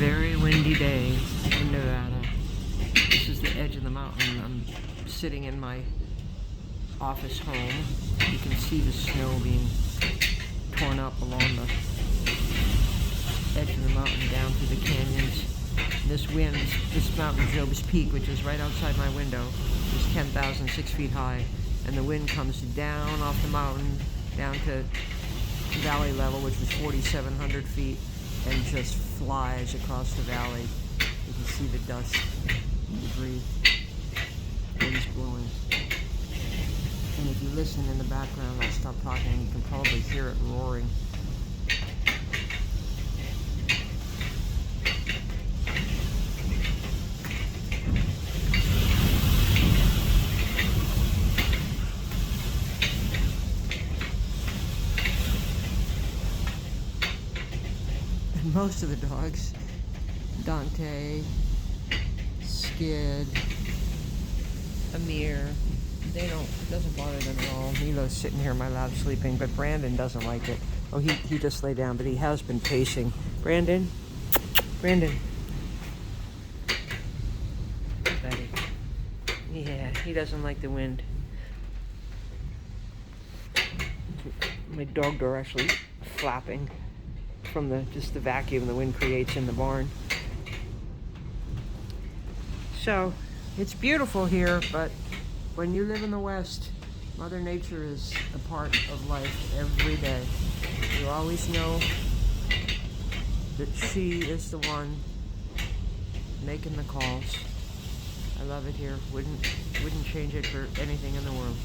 very windy day in Nevada. This is the edge of the mountain. I'm sitting in my office home. You can see the snow being torn up along the edge of the mountain down through the canyons. This wind, this mountain, Job's Peak, which is right outside my window, is 10,006 feet high, and the wind comes down off the mountain down to valley level, which is 4,700 feet, and just flies across the valley. You can see the dust and debris. Wind's blowing. And if you listen in the background, I'll stop talking, you can probably hear it roaring. And most of the dogs, Dante, Skid, Amir, it doesn't bother them at all. Milo's sitting here in my lap sleeping, but Brandon doesn't like it. Oh, he just lay down, but he has been pacing. Brandon? Brandon? Betty. Yeah, he doesn't like the wind. My dog door actually flapping from just the vacuum the wind creates in the barn. So, it's beautiful here, but when you live in the West, Mother Nature is a part of life every day. You always know that she is the one making the calls. I love it here. Wouldn't change it for anything in the world.